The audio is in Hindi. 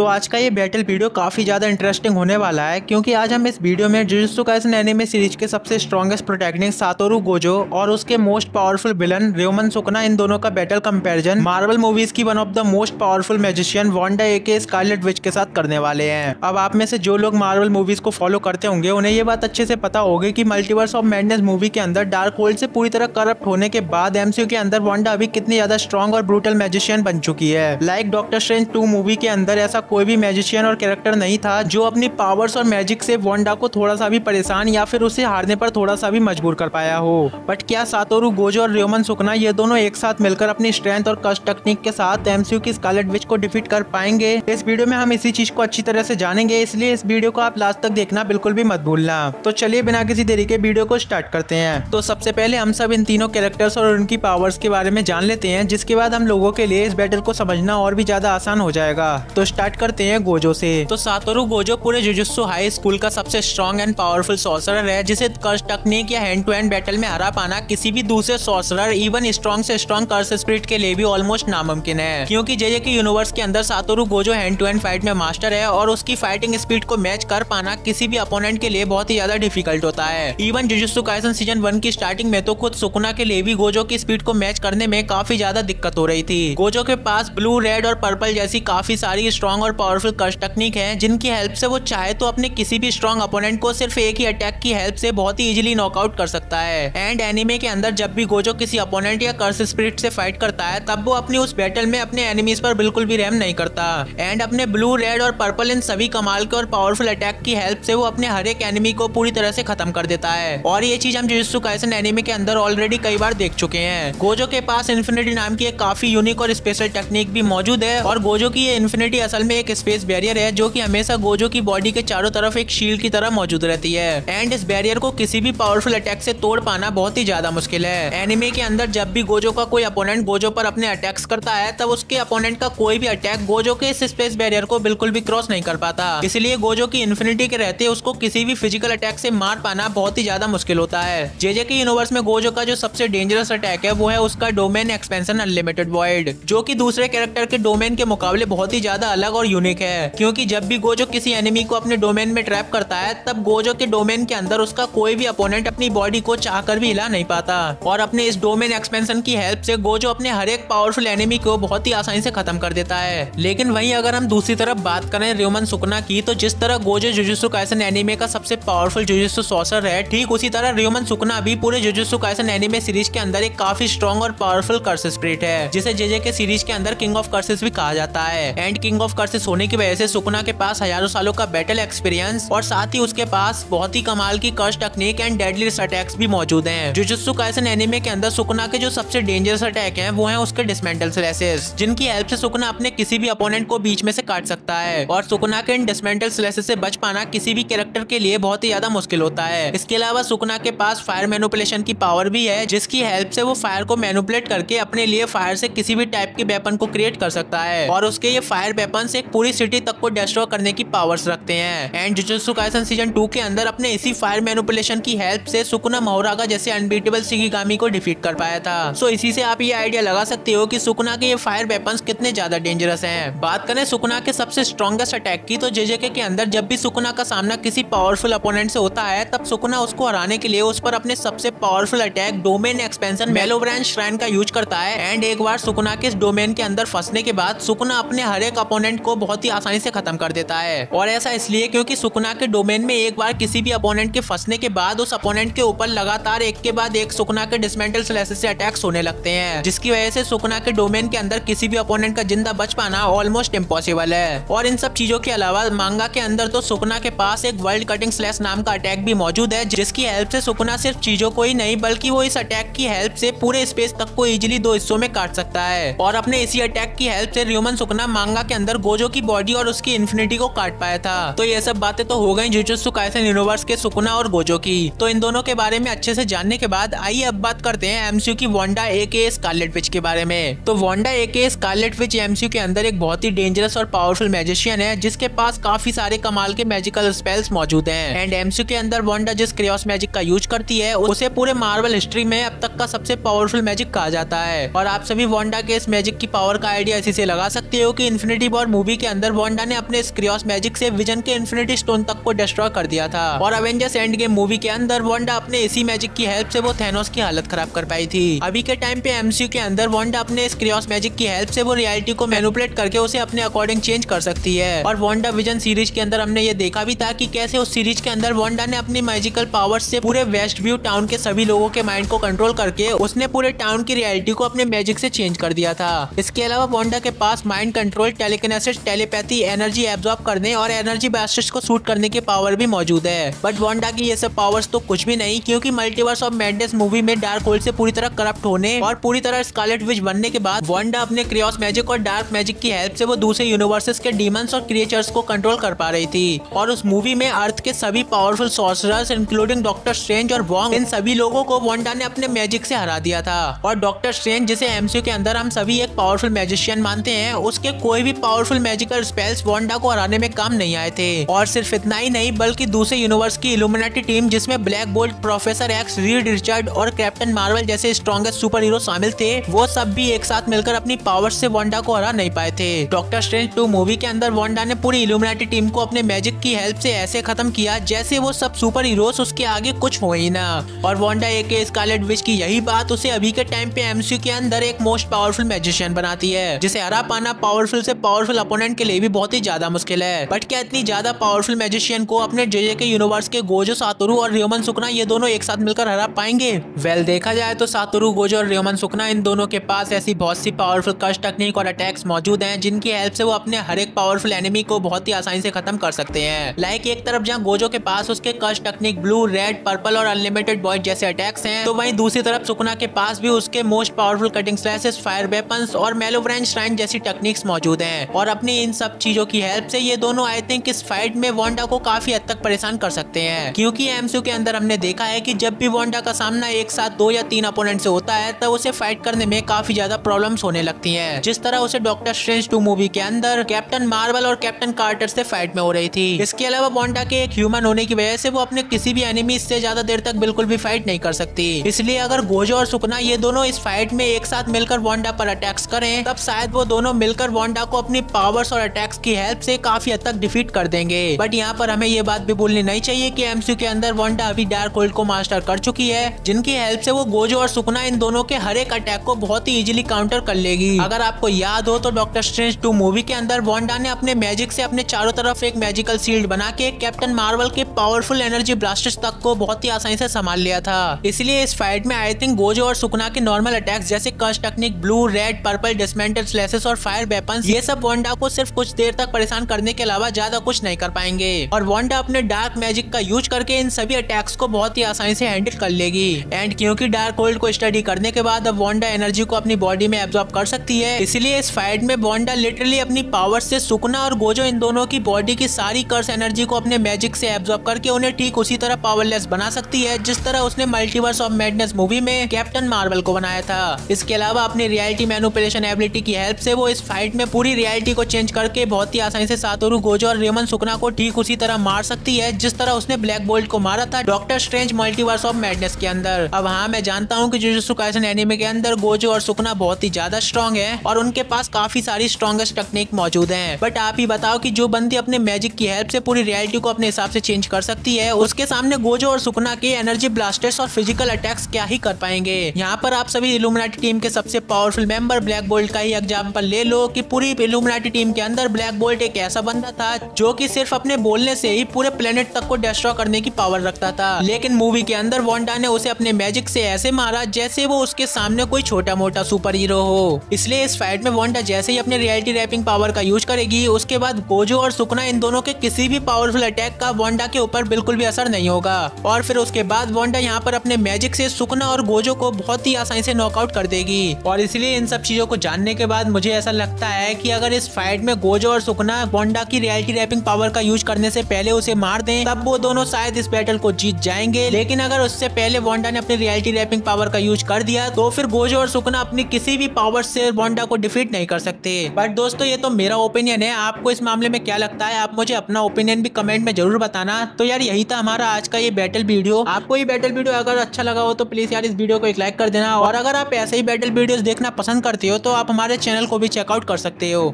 तो आज का ये बैटल वीडियो काफी ज्यादा इंटरेस्टिंग होने वाला है, क्योंकि आज हम इस वीडियो में जुजुत्सु काइसेन एनिमे सीरीज के सबसे स्ट्रॉन्गेस्ट प्रोटैगनिस्ट सातोरू गोजो और उसके most powerful villain Ryomen Sukuna, इन दोनों का बैटल कंपैरिजन मार्वल मूवीज की one of the most powerful magician Wanda aka Scarlet Witch के साथ करने वाले हैं। अब आप में से जो लोग मार्वल मूवीज को फॉलो करते होंगे उन्हें ये बात अच्छे से पता होगी कि मल्टीवर्स ऑफ मैडनेस मूवी के अंदर डार्क होल्ड से पूरी तरह करप्ट होने के बाद एमसीयू के अंदर वांडा अभी कितनी ज्यादा स्ट्रॉन्ग और ब्रूटल मैजिशियन बन चुकी है। लाइक डॉक्टर स्ट्रेंज 2 मूवी के अंदर ऐसा कोई भी मैजिशियन और कैरेक्टर नहीं था जो अपनी पावर्स और मैजिक से वांडा को थोड़ा सा भी परेशान या फिर उसे हारने पर थोड़ा सा भी मजबूर कर पाया हो। बट क्या सातोरू गोजो और र्योमन सुकना ये दोनों एक साथ मिलकर अपनी स्ट्रेंथ और कस्ट टेक्निक के साथ एमसीयू की स्कारलेट विच को डिफीट कर पाएंगे? इस वीडियो में हम इसी चीज को अच्छी तरह से जानेंगे, इसलिए इस वीडियो को आप लास्ट तक देखना बिल्कुल भी मत भूलना। तो चलिए बिना किसी देरी के वीडियो को स्टार्ट करते हैं। तो सबसे पहले हम सब इन तीनों कैरेक्टर्स और उनकी पावर्स के बारे में जान लेते हैं, जिसके बाद हम लोगों के लिए इस बैटल को समझना और भी ज्यादा आसान हो जाएगा। तो स्टार्ट करते हैं गोजो से। तो सातोरू गोजो पूरे जुजुत्सु हाई स्कूल का सबसे स्ट्रॉन्ग एंड पावरफुल सॉर्सरर है, जिसे कर्स टेक्निक या हैंड टू हैंड बैटल में हरा पाना किसी भी दूसरे सॉर्सरर इवन स्ट्रॉन्ग से स्ट्रॉन्ग कर्स स्पिरिट के लिए भी ऑलमोस्ट नामुमकिन है, क्योंकि जेजे के यूनिवर्स के अंदर Satoru Gojo hand to hand fight में मास्टर है और उसकी फाइटिंग स्पीड को मैच कर पाना किसी भी अपोनेंट के लिए बहुत ही ज्यादा डिफिकल्ट होता है। इवन जुजुत्सु काइसेन सीजन 1 की स्टार्टिंग में तो खुद सुकुना के लिए भी गोजो की स्पीड को मैच करने में काफी ज्यादा दिक्कत हो रही थी। गोजो के पास ब्लू, रेड और पर्पल जैसी काफी सारी स्ट्रॉन्ग और पावरफुल कर्स टेक्निक है, जिनकी हेल्प से वो चाहे तो अपने किसी भी स्ट्रॉन्ग अपोनेंट को सिर्फ एक ही अटैक की हेल्प से बहुत ही इजीली नॉकआउट कर सकता है। एंड एनिमे के अंदर जब भी गोजो किसी अपोनेंट या कर्स स्पिरिट से फाइट करता है तब वो अपनी उस बैटल में अपने एनिमीज पर बिल्कुल भी रहम नहीं करता एंड अपने ब्लू, रेड और पर्पल इन सभी कमाल के और पावरफुल अटैक की हेल्प से वो अपने हर एक एनिमी को पूरी तरह से खत्म कर देता है। और ये चीज हम जुजुत्सु काइसेन एनिमे के अंदर ऑलरेडी कई बार देख चुके हैं। गोजो के पास इन्फिनिटी नाम की एक काफी यूनिक और स्पेशल टेक्निक भी मौजूद है, और गोजो की ये इन्फिनिटी असल में एक स्पेस बैरियर है जो कि हमेशा गोजो की बॉडी के चारों तरफ एक शील्ड की तरह मौजूद रहती है। एंड इस बैरियर को किसी भी पावरफुल अटैक से तोड़ पाना बहुत ही ज्यादा मुश्किल है। एनिमे के अंदर जब भी गोजो का कोई अपोनेंट गोजो पर अपने अटैक्स करता है तब उसके अपोनेंट का कोई भी अटैक गोजो के इस स्पेस बैरियर को बिल्कुल भी क्रॉस नहीं कर पाता, इसलिए गोजो की इन्फिनिटी के रहते उसको किसी भी फिजिकल अटैक से मार पाना बहुत ही ज्यादा मुश्किल होता है। जेजे के यूनिवर्स में गोजो का जो सबसे डेंजरस अटैक है वो है उसका डोमेन एक्सपेंशन अनलिमिटेड वॉइड, जो कि दूसरे कैरेक्टर के डोमेन के मुकाबले बहुत ही ज्यादा अलग और यूनिक है, क्योंकि जब भी गोजो किसी एनिमी को अपने डोमेन में ट्रैप करता है तब गोजो के डोमेन के अंदर उसका कोई भी अपोनेंट अपनी बॉडी को चाहकर भी हिला नहीं पाता, और अपने इस डोमेन एक्सपेंशन की हेल्प से गोजो अपने हर एक पावरफुल एनिमी को बहुत ही आसानी से खत्म कर देता है। लेकिन वहीं अगर हम दूसरी तरफ बात करें र्योमन सुकना की, तो जिस तरह गोजो जुजुत्सु काइसेन एनिमे का सबसे पावरफुल जुजुत्सु सॉर्सरर है, ठीक उसी तरह र्योमन सुकना भी पूरे जुजुत्सु काइसेन एनिमे सीरीज के अंदर एक काफी स्ट्रॉन्ग और पावरफुल कर्स स्पिरिट है, जिसे जेजे के सीरीज के अंदर किंग ऑफ कर्सेस भी कहा जाता है। एंड किंग ऑफ कर्सेस होने की वजह से सुकना के पास हजारों सालों का बैटल एक्सपीरियंस और साथ ही उसके पास बहुत ही कमाल की curse technique and deadly attacks भी मौजूद हैं। जुजुत्सु काइसेन एनिमे के अंदर सुकना के जो सबसे डेंजरस अटैक हैं वो हैं उसके डिसमेंटल स्लैशेस, जिनकी हेल्प से सुकना अपने किसी भी अपोनेंट को बीच में से काट सकता है, और सुकना के इन डिसमेंटल स्लैशेस से बच पाना किसी भी कैरेक्टर के लिए बहुत ही ज्यादा मुश्किल होता है। इसके अलावा सुकना के पास फायर मैनिपुलेशन की पावर भी है, जिसकी हेल्प से वो फायर को मैनिपुलेट करके अपने लिए फायर से किसी भी टाइप के वेपन को क्रिएट कर सकता है, और उसके ये फायर वेपन्स एक पूरी सिटी तक को डिस्ट्रॉय करने की पावर्स रखते हैं। एंड जुजुत्सु काइसेन सीजन 2 के अंदर अपने इसी फायर मैनिपुलेशन की हेल्प से सुकुना मोहरागा जैसे अनबीटेबल शिकिगामी को डिफीट कर पाया था। सो इसी से आप ये आइडिया लगा सकते हो कि सुकुना के ये फायर वेपन्स कितने ज्यादा डेंजरस हैं। बात करें सुकुना के सबसे स्ट्रॉन्गेस्ट अटैक की, तो जेजे के अंदर जब भी सुकुना का सामना किसी पावरफुल अपोनेंट से होता है तब सुकुना उसको हराने के लिए उस पर अपने सबसे powerful attack domain expansion malevolent shrine का यूज करता है। एंड एक बार सुकुना के इस डोमेन के अंदर फंसने के बाद सुकुना अपने हर एक अपोनेंट को बहुत ही आसानी से खत्म कर देता है, और ऐसा इसलिए क्योंकि सुकुना के डोमेन में एक बार किसी भी अपोनेंट के फंसने के बाद उस अपोनेंट के ऊपर लगातार एक के बाद एक सुकुना के डिसमेंटल स्लैशेस से अटैक्स होने लगते हैं, जिसकी वजह से सुकुना के डोमेन के अंदर किसी भी अपोनेंट का जिंदा बच पाना ऑलमोस्ट इम्पॉसिबल है। और इन सब चीजों के अलावा मांगा के अंदर तो सुकुना के पास एक वर्ल्ड कटिंग स्लैश नाम का अटैक भी मौजूद है, जिसकी हेल्प से सुकुना सिर्फ चीजों को ही नहीं बल्कि वो इस अटैक की हेल्प से पूरे स्पेस तक को इजीली 2 हिस्सों में काट सकता है। और अपने इसी अटैक की हेल्प से र्योमन सुकना मांगा के अंदर गोजो की बॉडी और उसकी इन्फिनिटी को काट पाया था। तो ये सब बातें तो हो गई जुजुत्सु काइसेन यूनिवर्स के सुकुना और गोजो की। तो इन दोनों के बारे में अच्छे से जानने के बाद आइए अब बात करते हैं एमसीयू की वांडा एके स्कारलेट विच के बारे में। तो वांडा एके स्कारलेट विच एमसीयू के अंदर एक बहुत ही डेंजरस और पावरफुल मैजिशियन है, जिसके पास काफी सारे कमाल के मैजिकल स्पेल्स मौजूद हैं। एंड एमसीयू के अंदर वांडा जिस क्रियोस मैजिक का यूज करती है उसे पूरे मार्वल हिस्ट्री में अब तक का सबसे पावरफुल मैजिक कहा जाता है। और आप सभी वांडा के इस मैजिक की पावर का आइडिया इसी से लगा सकते हो कि इन्फिनिटी वॉर मूवी मूवी के अंदर वांडा ने अपने क्रियोस मैजिक से विजन के इन्फिनिटी स्टोन तक को डिस्ट्रॉय कर दिया था और एवेंजर्स एंड गेम मूवी के अंदर वांडा अपने इसी मैजिक की हेल्प से वो थैनोस की हालत खराब कर पाई थी। अभी के टाइम पे एमसीयू के अंदर वांडा अपने इस क्रियोस मैजिक की हेल्प से वो रियलिटी को मैनिपुलेट करके उसे अपने अकॉर्डिंग चेंज कर सकती है। और वांडा विजन सीरीज के अंदर हमने ये देखा भी था कि कैसे उस सीरीज के अंदर वांडा ने अपनी मैजिकल पावर्स से पूरे वेस्ट व्यू टाउन के सभी लोगों के माइंड को कंट्रोल करके उसने पूरे टाउन की रियलिटी को अपने मैजिक से चेंज कर दिया था। इसके अलावा वांडा के पास mind control, telekinesis, telepathy, energy absorb करने और एनर्जी ब्लास्टर्स को शूट करने की पावर भी मौजूद है। बट वांडा की ये सब पावर्स तो कुछ भी नहीं, क्योंकि मल्टीवर्स ऑफ मैडनेस मूवी में डार्कहोल्ड से पूरी तरह करप्ट होने और पूरी तरह स्कारलेट विच बनने के बाद वांडा अपने क्रियोस मैजिक और डार्क मैजिक की हेल्प से वो दूसरे यूनिवर्सेस के डीमंस और क्रिएचर्स को कंट्रोल कर पा रही थी। और उस मूवी में अर्थ के सभी powerful sorcerers including doctor strange और वोंग, इन सभी लोगों को वांडा ने अपने मैजिक से हरा दिया था। और डॉक्टर स्ट्रेंज, जिसे एमसीयू के अंदर हम सभी एक पावरफुल मैजिशियन मानते हैं, उसके कोई भी पावरफुल मैजिकल स्पेल्स वांडा को हराने में काम नहीं आए थे। और सिर्फ इतना ही नहीं, बल्कि दूसरे यूनिवर्स की इल्यूमिनाटी टीम, जिसमें black bolt, professor x, read Richard और कैप्टन मार्वल जैसे स्ट्रॉन्गेस्ट सुपर हीरो शामिल थे, वो सब भी एक साथ मिलकर अपनी पावर्स से वांडा को हरा नहीं पाए थे। डॉक्टर स्ट्रेंज 2 मूवी के अंदर वांडा ने पूरी इल्यूमिनाटी टीम को अपने मैजिक की हेल्प से ऐसे खत्म किया जैसे वो सब सुपर हीरोज उसके आगे कुछ हो ही ना। और वांडा एके स्कारलेट विच की यही बात उसे अभी के टाइम पे एमसीयू के अंदर एक मोस्ट पावरफुल मैजिशियन बनाती है, जिसे हरा पाना पावरफुल से पावरफुल अपोनेंट के लिए भी बहुत ही ज्यादा मुश्किल है। बट क्या इतनी ज्यादा पावरफुल मैजिशियन को अपने जेजे के यूनिवर्स के गोजो सातोरू और रियोमन सुकना ये दोनों एक साथ मिलकर हरा पाएंगे? वेल, देखा जाए तो सातोरू, गोजो और रियोमन सुकना, इन दोनों के पास ऐसी बहुत सी पावरफुल कर्स टेक्निक और अटैक्स मौजूद हैं जिनकी हेल्प से वो अपने हर एक पावरफुल एनिमी को बहुत ही आसानी से खत्म कर सकते हैं। लाइक एक तरफ जहाँ गोजो के पास उसके कर्स टेक्निक ब्लू, रेड, पर्पल और अनलिमिटेड वॉइड जैसे अटैक्स हैं, तो वहीं दूसरी तरफ सुकना के पास भी उसके most powerful cutting slashes, fire weapons और मेलोव्रेंज श्राइन जैसी टेक्निक्स मौजूद हैं। और अपनी इन सब चीजों की हेल्प से ये दोनों आई थिंक इस फाइट में वांडा को काफी हद तक परेशान कर सकते हैं, क्योंकि एमसीयू के अंदर हमने देखा है कि जब भी वांडा का सामना एक साथ 2 या 3 अपोनेंट से होता है, तब उसे फाइट करने में काफी ज्यादा प्रॉब्लम्स होने लगती हैं। जिस तरह उसे डॉक्टर स्ट्रेंज 2 मूवी के अंदर कैप्टन मार्वल और कैप्टन कार्टर से फाइट में हो रही थी। इसके अलावा वांडा के एक ह्यूमन होने की वजह से वो अपने किसी भी एनिमी से ज्यादा देर तक बिल्कुल भी फाइट नहीं कर सकती। इसलिए अगर गोजो और सुकना ये दोनों इस फाइट में एक साथ मिलकर वांडा पर अटैक्स करें, तब शायद वो दोनों मिलकर वांडा को अपनी पावर्स और अटैक्स की हेल्प से काफी हद तक डिफीट कर देंगे। बट यहाँ पर हमें ये बात भी भूलनी नहीं चाहिए कि एमसीयू के अंदर वांडा अभी डार्कहोल्ड को मास्टर कर चुकी है, जिनकी हेल्प से वो गोजो और सुकना इन दोनों के हर एक अटैक को बहुत ही इजीली काउंटर कर लेगी। अगर आपको याद हो तो डॉक्टर स्ट्रेंज 2 मूवी के अंदर वांडा ने अपने मैजिक से अपने चारों तरफ एक मैजिकल शील्ड बना के कैप्टन मार्वल के पावरफुल एनर्जी ब्लास्टर्स तक को बहुत ही आसानी से संभाल लिया था। इसलिए इस फाइट में आई थिंक गोजो और सुकना के नॉर्मल अटैक्स जैसे curse technique, blue, red, purple, dismantle slashes और फायर वेपन्स, ये सब वांडा को सिर्फ कुछ देर तक परेशान करने के अलावा ज्यादा कुछ नहीं कर पाएंगे। और वांडा अपने डार्क मैजिक का यूज करके इन सभी अटैक्स को बहुत ही आसानी से हैंडल कर लेगी। एंड क्योंकि डार्कहोल्ड को स्टडी करने के बाद अब वांडा एनर्जी को अपनी बॉडी में एब्जॉर्ब कर सकती है, इसलिए इस फाइट में वांडा लिटरली अपनी पावर से सुकना और गोजो इन दोनों की बॉडी की सारी कर्स एनर्जी को अपने मैजिक से एब्जॉर्ब करके उन्हें ठीक उसी तरह पावरलेस बना सकती है जिस तरह उसने मल्टीवर्स ऑफ मैडनेस मूवी में कैप्टन मार्वल को बनाया था। इसके अलावा अपनी रियलिटी मैनिपुलेशन एबिलिटी की हेल्प से वो इस फाइट में पूरी रियलिटी को चेंज करके बहुत ही आसानी से सातोरू, गोजो और रियोमन सुकना को ठीक उसी तरह मार सकती है जिस तरह उसने ब्लैक बोल्ट को मारा था doctor strange multiverse of madness के अंदर। अब हाँ, मैं जानता हूँ कि जुजुत्सु काइसेन एनीमे के अंदर गोजो और सुकना बहुत ही ज्यादा स्ट्रॉन्ग है और उनके पास काफी सारी स्ट्रॉन्गेस्ट टेक्निक मौजूद है। बट आप ही बताओ कि जो बंदी अपने मैजिक की हेल्प से पूरी रियलिटी को अपने हिसाब से चेंज कर सकती है, उसके सामने गोजो और सुकना के एनर्जी ब्लास्टर्स और फिजिकल अटैक्स क्या ही कर पाएंगे। यहाँ पर आप सभी इल्यूमिनाटी टीम के सबसे पावरफुल मेंबर ब्लैक बोल्ट का ही एग्जांपल ले लो कि पूरी इल्यूमिनाटी टीम के अंदर ब्लैक बोल्ट एक ऐसा बंदा था जो कि सिर्फ अपने बोलने से ही पूरे प्लेनेट तक को डिस्ट्रॉय करने की पावर रखता था। लेकिन मूवी के अंदर वांडा ने उसे अपने मैजिक से ऐसे मारा जैसे वो उसके सामने कोई छोटा मोटा सुपर हीरो हो। इसलिए इस फाइट में वांडा जैसे ही अपने रियलिटी रैपिंग पावर का यूज करेगी, उसके बाद गोजो और सुकना इन दोनों के किसी भी पावरफुल अटैक का वांडा के ऊपर बिल्कुल भी असर नहीं होगा। और फिर उसके बाद वांडा यहाँ पर अपने मैजिक से सुकना और गोजो को बहुत ही आसानी से नॉकआउट कर देगी। और इसलिए इन सब चीजों को जानने के बाद मुझे ऐसा लगता है कि अगर इस फाइट में गोजो और सुकना वांडा की रियलिटी रैपिंग पावर का यूज करने से पहले उसे मार दें, तब वो दोनों शायद इस बैटल को जीत जाएंगे। लेकिन अगर उससे पहले वांडा ने अपनी रियलिटी रैपिंग पावर का यूज कर दिया तो फिर गोजो और सुकना अपनी किसी भी पावर से वांडा को डिफीट नहीं कर सकते। बट दोस्तों, ये तो मेरा ओपिनियन है, आपको इस मामले में क्या लगता है? आप मुझे अपना ओपिनियन भी कमेंट में जरूर बताना। तो यार, यही था हमारा आज का ये बैटल वीडियो। आपको ये बैटल वीडियो अगर अच्छा लगा हो तो प्लीज यार इस वीडियो को एक लाइक कर देना। और अगर आप ऐसे ही बैटल वीडियोस देखना पसंद करते हो तो आप हमारे चैनल को भी चेकआउट कर सकते हो।